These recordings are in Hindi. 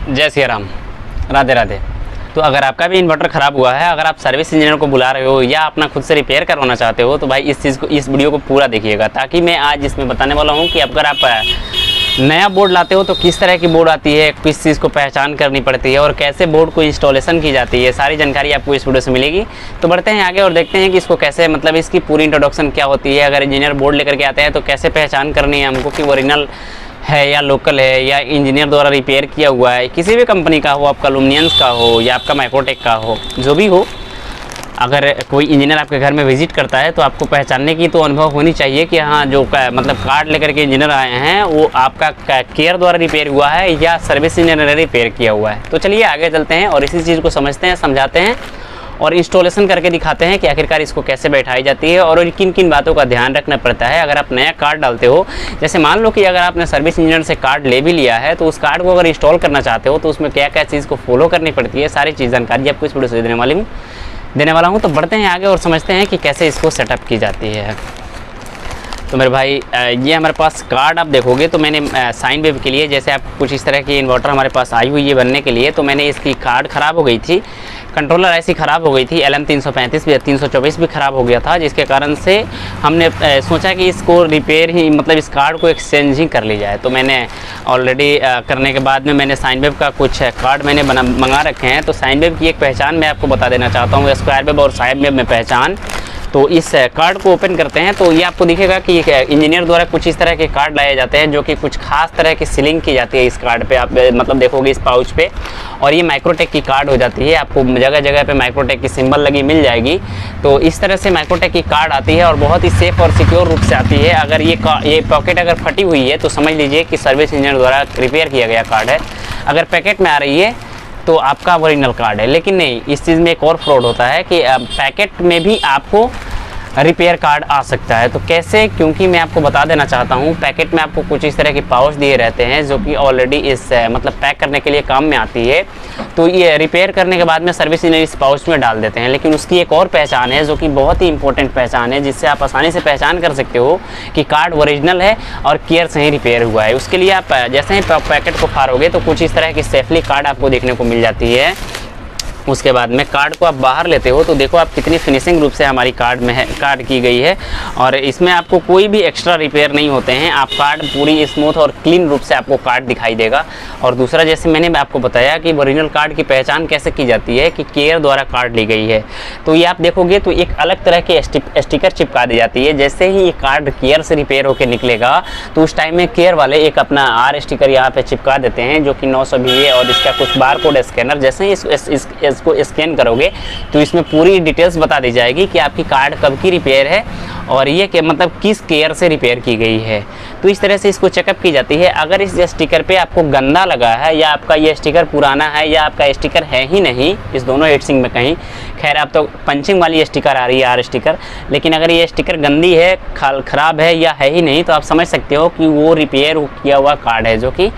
जय सिया राम, राधे राधे। तो अगर आपका भी इन्वर्टर ख़राब हुआ है, अगर आप सर्विस इंजीनियर को बुला रहे हो या अपना खुद से रिपेयर करवाना चाहते हो, तो भाई इस वीडियो को पूरा देखिएगा, ताकि मैं आज इसमें बताने वाला हूँ कि अगर आप नया बोर्ड लाते हो तो किस तरह की बोर्ड आती है, किस चीज़ को पहचान करनी पड़ती है और कैसे बोर्ड को इंस्टॉलेशन की जाती है, सारी जानकारी आपको इस वीडियो से मिलेगी। तो बढ़ते हैं आगे और देखते हैं कि इसको कैसे, मतलब इसकी पूरी इंट्रोडक्शन क्या होती है। अगर इंजीनियर बोर्ड लेकर के आते हैं तो कैसे पहचान करनी है हमको कि ओरिजिनल है या लोकल है या इंजीनियर द्वारा रिपेयर किया हुआ है, किसी भी कंपनी का हो, आपका लुमिनियंस का हो या आपका माइक्रोटेक का हो, जो भी हो। अगर कोई इंजीनियर आपके घर में विजिट करता है तो आपको पहचानने की तो अनुभव होनी चाहिए कि हाँ, जो मतलब कार्ड लेकर के इंजीनियर आए हैं वो आपका केयर द्वारा रिपेयर हुआ है या सर्विस इंजीनियर ने रिपेयर किया हुआ है। तो चलिए आगे चलते हैं और इसी चीज़ को समझते हैं, समझाते हैं और इंस्टॉलेशन करके दिखाते हैं कि आखिरकार इसको कैसे बैठाई जाती है और किन किन बातों का ध्यान रखना पड़ता है। अगर आप नया कार्ड डालते हो, जैसे मान लो कि अगर आपने सर्विस इंजीनियर से कार्ड ले भी लिया है, तो उस कार्ड को अगर इंस्टॉल करना चाहते हो तो उसमें क्या क्या चीज़ को फॉलो करनी पड़ती है, सारी चीज़ जानकारी आपको इस वीडियो से देने वाला हूँ। तो बढ़ते हैं आगे और समझते हैं कि कैसे इसको सेटअप की जाती है। तो मेरे भाई, ये हमारे पास कार्ड आप देखोगे तो मैंने साइन वेव के लिए, जैसे आप कुछ इस तरह की इन्वर्टर हमारे पास आई हुई है बनने के लिए, तो मैंने इसकी कार्ड ख़राब हो गई थी, कंट्रोलर ऐसी ख़राब हो गई थी, LM335 भी 324 भी ख़राब हो गया था, जिसके कारण से हमने सोचा कि इसको रिपेयर ही, मतलब इस कार्ड को एक्सचेंज ही कर ली जाए। तो मैंने ऑलरेडी करने के बाद में मैंने साइन वेव का कुछ कार्ड मैंने मंगा रखे हैं। तो साइन वेव की एक पहचान मैं आपको बता देना चाहता हूँ, स्क्वायर वेव और साइन वेव में पहचान। तो इस कार्ड को ओपन करते हैं तो ये आपको दिखेगा कि इंजीनियर द्वारा कुछ इस तरह के कार्ड लाए जाते हैं, जो कि कुछ खास तरह की सीलिंग की जाती है इस कार्ड पे। आप मतलब देखोगे इस पाउच पे, और ये माइक्रोटेक की कार्ड हो जाती है, आपको जगह जगह पे माइक्रोटेक की सिंबल लगी मिल जाएगी। तो इस तरह से माइक्रोटेक की कार्ड आती है और बहुत ही सेफ़ और सिक्योर रूप से आती है। अगर ये पॉकेट अगर फटी हुई है तो समझ लीजिए कि सर्विस इंजीनियर द्वारा रिपेयर किया गया कार्ड है। अगर पैकेट में आ रही है तो आपका ओरिजिनल कार्ड है। लेकिन नहीं, इस चीज़ में एक और फ्रॉड होता है कि पैकेट में भी आपको रिपेयर कार्ड आ सकता है। तो कैसे, क्योंकि मैं आपको बता देना चाहता हूँ, पैकेट में आपको कुछ इस तरह के पाउच दिए रहते हैं जो कि ऑलरेडी इस मतलब पैक करने के लिए काम में आती है। तो ये रिपेयर करने के बाद में सर्विस इंजीनियर इस पाउच में डाल देते हैं। लेकिन उसकी एक और पहचान है जो कि बहुत ही इंपॉर्टेंट पहचान है, जिससे आप आसानी से पहचान कर सकते हो कि कार्ड ओरिजिनल है और केयर से ही रिपेयर हुआ है। उसके लिए आप जैसे ही पैकेट को फाड़ोगे तो कुछ इस तरह की सेफली कार्ड आपको देखने को मिल जाती है। उसके बाद में कार्ड को आप बाहर लेते हो तो देखो आप कितनी फिनिशिंग रूप से हमारी कार्ड में है, कार्ड की गई है, और इसमें आपको कोई भी एक्स्ट्रा रिपेयर नहीं होते हैं। आप कार्ड पूरी स्मूथ और क्लीन रूप से आपको कार्ड दिखाई देगा। और दूसरा, जैसे मैंने आपको बताया कि ओरिजिनल कार्ड की पहचान कैसे की जाती है कि केयर द्वारा कार्ड ली गई है, तो ये आप देखोगे तो एक अलग तरह की स्टिकर चिपका दी जाती है। जैसे ही ये कार्ड केयर से रिपेयर होकर निकलेगा तो उस टाइम में केयर वाले एक अपना R स्टिकर यहाँ पे चिपका देते हैं, जो कि 920 है, और इसका कुछ बार कोड स्कैनर, जैसे ही इसको स्कैन करोगे तो इसमें पूरी डिटेल्स बता दी जाएगी कि आपकी कार्ड कब की रिपेयर है और ये कि मतलब किस केयर से रिपेयर की गई है। तो इस तरह से इसको चेकअप की जाती है। अगर इस स्टिकर पे आपको गंदा लगा है या आपका ये स्टिकर पुराना है या आपका स्टिकर है ही नहीं इस दोनों हेडसिंग में कहीं, खैर आप तो पंचिंग वाली स्टिकर आ रही है R स्टिकर, लेकिन अगर ये स्टिकर गंदी है, ख़राब है या है ही नहीं, तो आप समझ सकते हो कि वो रिपेयर किया हुआ कार्ड है, जो कि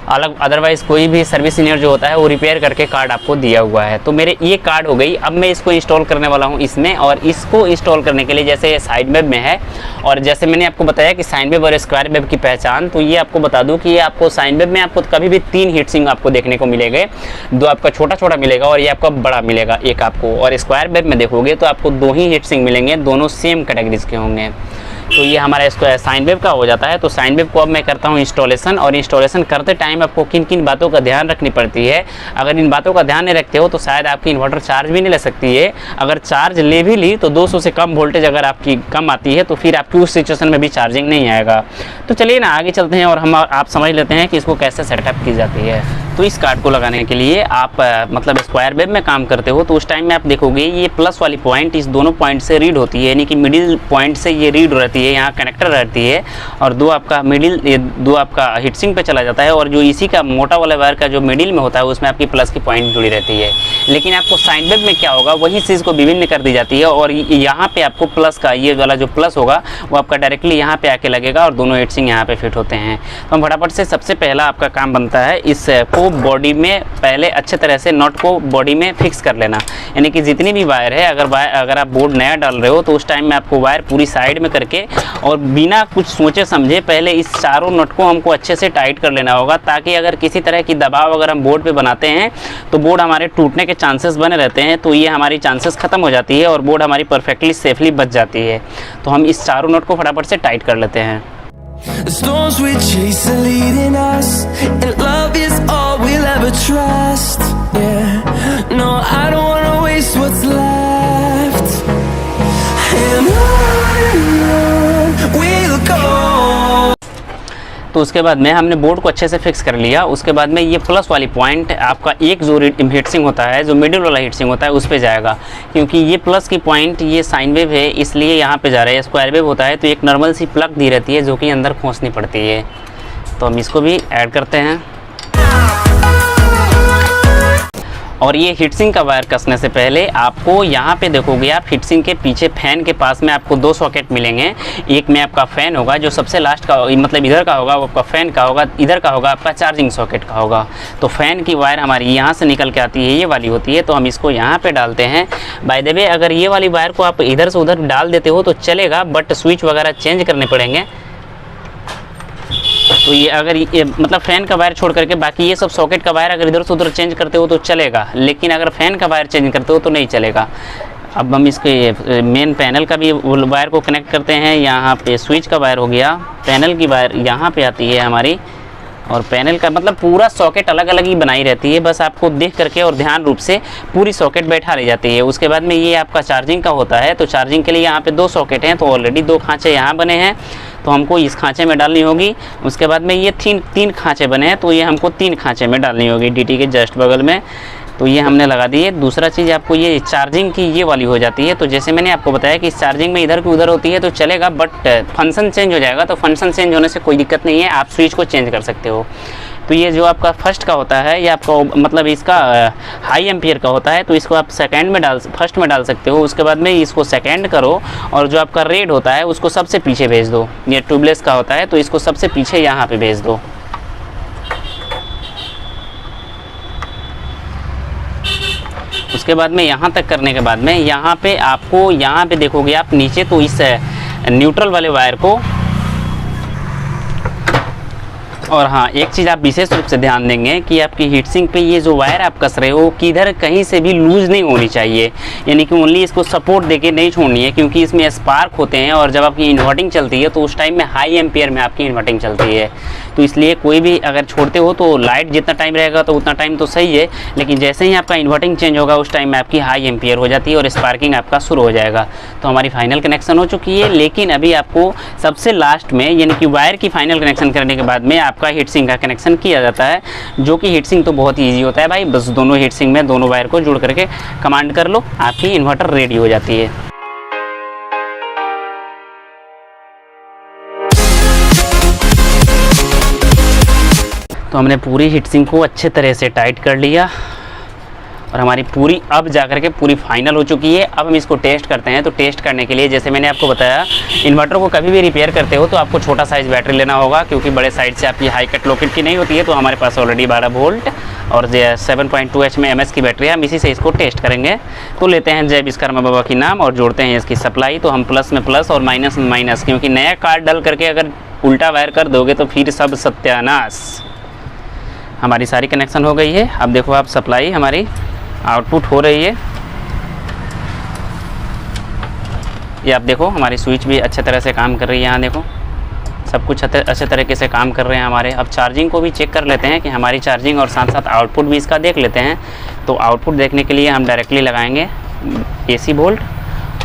अलग अदरवाइज़ कोई भी सर्विस इंजीनियर जो होता है वो रिपेयर करके कार्ड आपको दिया हुआ है। तो मेरे ये कार्ड हो गई। अब मैं इसको इंस्टॉल करने वाला हूँ इसमें, और इसको इंस्टॉल करने के लिए जैसे ये साइन वेव में है, और जैसे मैंने आपको बताया कि साइन वेव और स्क्वायर वेव की पहचान, तो ये आपको बता दूँ कि ये आपको साइन वेव में आपको कभी भी 3 हीट सिंक आपको देखने को मिलेंगे, 2 आपका छोटा छोटा मिलेगा और ये आपका बड़ा मिलेगा एक आपको, और स्क्वायर वेव में देखोगे तो आपको 2 ही हीट सिंक मिलेंगे, दोनों सेम कैटेगरीज के होंगे। तो ये हमारा इसको साइन वेव का हो जाता है। तो साइन वेव को अब मैं करता हूँ इंस्टॉलेशन, और इंस्टॉलेशन करते टाइम आपको किन किन बातों का ध्यान रखनी पड़ती है। अगर इन बातों का ध्यान नहीं रखते हो तो शायद आपकी इन्वर्टर चार्ज भी नहीं ले सकती है। अगर चार्ज ले भी ली तो 200 से कम वोल्टेज अगर आपकी कम आती है तो फिर आपकी उस सिचुएशन में भी चार्जिंग नहीं आएगा। तो चलिए ना आगे चलते हैं और आप समझ लेते हैं कि इसको कैसे सेटअप की जाती है। तो इस कार्ड को लगाने के लिए आप मतलब स्क्वायर वेव में काम करते हो तो उस टाइम में आप देखोगे ये प्लस वाली पॉइंट इस दोनों पॉइंट से रीड होती है, यानी कि मिडिल पॉइंट से ये रीड रहती है, यहाँ कनेक्टर रहती है, और 2 आपका मिडिल, 2 आपका हीटसिंक पे चला जाता है, और जो इसी का मोटा वाला वायर का जो मिडिल में होता है उसमें आपकी प्लस की पॉइंट जुड़ी रहती है। लेकिन आपको साइन वेव में क्या होगा, वही चीज़ को विभिन्न कर दी जाती है, और यहाँ पे आपको प्लस का ये वाला जो प्लस होगा वो आपका डायरेक्टली यहाँ पे आके लगेगा और दोनों हीटसिंक यहाँ पे फिट होते हैं। तो हम फटाफट से सबसे पहला आपका काम बनता है इसको को बॉडी में पहले अच्छे तरह से नट को बॉडी में फिक्स कर लेना। यानी कि जितनी भी वायर है, अगर आप बोर्ड नया डाल रहे हो तो उस टाइम में आपको वायर पूरी साइड में करके और बिना कुछ सोचे समझे पहले इस चारों नट को हमको अच्छे से टाइट कर लेना होगा, ताकि अगर किसी तरह की दबाव अगर हम बोर्ड पे बनाते हैं तो बोर्ड हमारे टूटने के चांसेस बने रहते हैं। तो ये हमारी चांसेस ख़त्म हो जाती है और बोर्ड हमारी परफेक्टली सेफली बच जाती है। तो हम इस चारों नट को फटाफट से टाइट कर लेते हैं। The storms we chase are leading us, and love is all we'll ever trust. Yeah, no, I don't wanna waste what's left, and on we'll go. तो उसके बाद में हमने बोर्ड को अच्छे से फिक्स कर लिया। उसके बाद में ये प्लस वाली पॉइंट आपका एक जो हीट सिंक होता है, जो मिडिल वाला हीट सिंक होता है, उस पे जाएगा। क्योंकि ये प्लस की पॉइंट ये साइन वेव है, इसलिए यहाँ पे जा रहा है। स्क्वायर वेव होता है तो एक नॉर्मल सी प्लग दी रहती है जो कि अंदर खोसनी पड़ती है। तो हम इसको भी ऐड करते हैं। और ये हीट सिंक का वायर कसने से पहले आपको यहाँ पे देखोगे आप हीट सिंक के पीछे फैन के पास में आपको 2 सॉकेट मिलेंगे। एक में आपका फ़ैन होगा जो सबसे लास्ट का, मतलब इधर का होगा वो आपका फ़ैन का होगा, इधर का होगा आपका चार्जिंग सॉकेट का होगा। तो फ़ैन की वायर हमारी यहाँ से निकल के आती है, ये वाली होती है। तो हम इसको यहाँ पर डालते हैं। बाय द वे अगर ये वाली वायर को आप इधर से उधर डाल देते हो तो चलेगा, बट स्विच वगैरह चेंज करने पड़ेंगे। तो ये अगर ये मतलब फ़ैन का वायर छोड़ करके बाकी ये सब सॉकेट का वायर अगर इधर से उधर चेंज करते हो तो चलेगा, लेकिन अगर फ़ैन का वायर चेंज करते हो तो नहीं चलेगा। अब हम इसके मेन पैनल का भी वायर को कनेक्ट करते हैं। यहाँ पे स्विच का वायर हो गया, पैनल की वायर यहाँ पे आती है हमारी, और पैनल का मतलब पूरा सॉकेट अलग अलग ही बनाई रहती है। बस आपको देख करके और ध्यान रूप से पूरी सॉकेट बैठा ली जाती है। उसके बाद में ये आपका चार्जिंग का होता है। तो चार्जिंग के लिए यहाँ पे 2 सॉकेट हैं, तो ऑलरेडी 2 खाँचे यहाँ बने हैं, तो हमको इस खाँचे में डालनी होगी। उसके बाद में ये 3 खाँचे बने हैं, तो ये हमको 3 खाँचे में डालनी होगी डीटी के जस्ट बगल में। तो ये हमने लगा दी है। दूसरा चीज़ आपको ये चार्जिंग की ये वाली हो जाती है। तो जैसे मैंने आपको बताया कि चार्जिंग में इधर की उधर होती है तो चलेगा, बट फंक्शन चेंज हो जाएगा। तो फंक्शन चेंज होने से कोई दिक्कत नहीं है, आप स्विच को चेंज कर सकते हो। तो ये जो आपका फर्स्ट का होता है, ये आपका मतलब इसका हाई एम्पियर का होता है, तो इसको आप फर्स्ट में डाल सकते हो। उसके बाद में इसको सेकेंड करो, और जो आपका रेड होता है उसको सबसे पीछे भेज दो। ये ट्यूबलेस का होता है तो इसको सबसे पीछे यहाँ पे भेज दो। उसके बाद में यहाँ तक करने के बाद में यहाँ पे आपको यहाँ पे देखोगे आप नीचे, तो इस न्यूट्रल वाले वायर को, और हाँ एक चीज़ आप विशेष रूप से ध्यान देंगे कि आपकी हीट सिंक पे ये जो वायर आप कस रहे हो किधर कहीं से भी लूज़ नहीं होनी चाहिए। यानी कि ओनली इसको सपोर्ट देके नहीं छोड़नी है, क्योंकि इसमें स्पार्क होते हैं और जब आपकी इन्वर्टिंग चलती है तो उस टाइम में हाई एम्पियर में आपकी इन्वर्टिंग चलती है। तो इसलिए कोई भी अगर छोड़ते हो तो लाइट जितना टाइम रहेगा तो उतना टाइम तो सही है, लेकिन जैसे ही आपका इन्वर्टिंग चेंज होगा उस टाइम में आपकी हाई एम्पियर हो जाती है और स्पार्किंग आपका शुरू हो जाएगा। तो हमारी फाइनल कनेक्शन हो चुकी है, लेकिन अभी आपको सबसे लास्ट में यानी कि वायर की फाइनल कनेक्शन करने के बाद में आपका हीट सिंक का कनेक्शन किया जाता है, जो कि हीट सिंक तो बहुत ईजी होता है भाई। बस दोनों हीट सिंक में दोनों वायर को जुड़ करके कमांड कर लो, आपकी इन्वर्टर रेडी हो जाती है। तो हमने पूरी हीट सिंक को अच्छे तरह से टाइट कर लिया और हमारी पूरी अब जाकर के पूरी फाइनल हो चुकी है। अब हम इसको टेस्ट करते हैं। तो टेस्ट करने के लिए जैसे मैंने आपको बताया, इन्वर्टर को कभी भी रिपेयर करते हो तो आपको छोटा साइज़ बैटरी लेना होगा, क्योंकि बड़े साइड से आपकी हाई कट लोकेट की नहीं होती है। तो हमारे पास ऑलरेडी 12 वोल्ट और 7.2 एमएच की बैटरी है, हम इसी से इसको टेस्ट करेंगे। तो लेते हैं जय विश्वकर्मा बाबा की नाम और जोड़ते हैं इसकी सप्लाई। तो हम प्लस में प्लस और माइनस में माइनस, क्योंकि नया कार्ड डाल करके अगर उल्टा वायर कर दोगे तो फिर सब सत्यानाश। हमारी सारी कनेक्शन हो गई है। अब देखो आप सप्लाई हमारी आउटपुट हो रही है। ये आप देखो हमारी स्विच भी अच्छे तरह से काम कर रही है। यहाँ देखो सब कुछ अच्छे तरीके से काम कर रहे हैं हमारे। अब चार्जिंग को भी चेक कर लेते हैं कि हमारी चार्जिंग, और साथ साथ आउटपुट भी इसका देख लेते हैं। तो आउटपुट देखने के लिए हम डायरेक्टली लगाएंगे AC वोल्ट,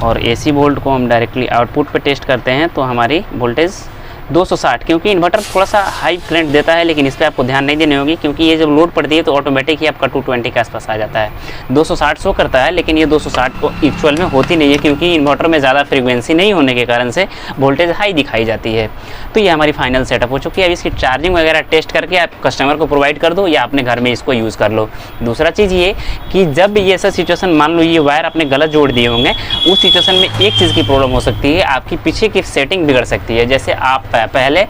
और AC वोल्ट को हम डायरेक्टली आउटपुट पे टेस्ट करते हैं। तो हमारी वोल्टेज 260, क्योंकि इन्वर्टर थोड़ा सा हाई करंट देता है, लेकिन इस पर आपको ध्यान नहीं देनी होगी, क्योंकि ये जब लोड पड़ती है तो ऑटोमेटिक ही आपका 220 के आसपास आ जाता है। 260 शो करता है, लेकिन ये 260 को एक्चुअल में होती नहीं है, क्योंकि इन्वर्टर में ज़्यादा फ्रीक्वेंसी नहीं होने के कारण से वोल्टेज हाई दिखाई जाती है। तो ये हमारी फाइनल सेटअप हो चुकी है। अब इसकी चार्जिंग वगैरह टेस्ट करके आप कस्टमर को प्रोवाइड कर दो या अपने घर में इसको यूज़ कर लो। दूसरा चीज़ ये कि जब ये ऐसा सिचुएशन, मान लो ये वायर आपने गलत जोड़ दिए होंगे, उस सिचुएशन में एक चीज़ की प्रॉब्लम हो सकती है, आपकी पीछे की सेटिंग बिगड़ सकती है। जैसे आप पहले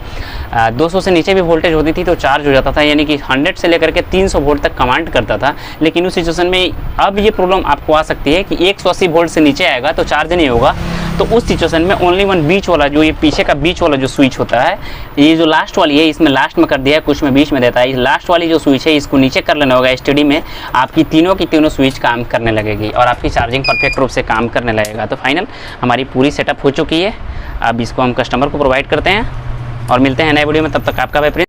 200 से नीचे भी वोल्टेज होती थी तो चार्ज हो जाता था, यानी कि 100 से लेकर के 300 वोल्ट तक कमांड करता था। लेकिन उस सिचुएशन में अब ये प्रॉब्लम आपको आ सकती है कि 180 वोल्ट से नीचे आएगा तो चार्ज नहीं होगा। तो उस सिचुएशन में ओनली वन बीच वाला, जो ये पीछे का बीच वाला जो स्विच होता है, ये जो लास्ट वाली है, इसमें लास्ट में कर दिया है, कुछ में बीच में देता है। इस लास्ट वाली जो स्विच है इसको नीचे कर लेना होगा। स्टडी में आपकी तीनों की तीनों स्विच काम करने लगेगी और आपकी चार्जिंग परफेक्ट रूप से काम करने लगेगा। तो फाइनल हमारी पूरी सेटअप हो चुकी है। अब इसको हम कस्टमर को प्रोवाइड करते हैं और मिलते हैं नए वीडियो में। तब तक आपका भाई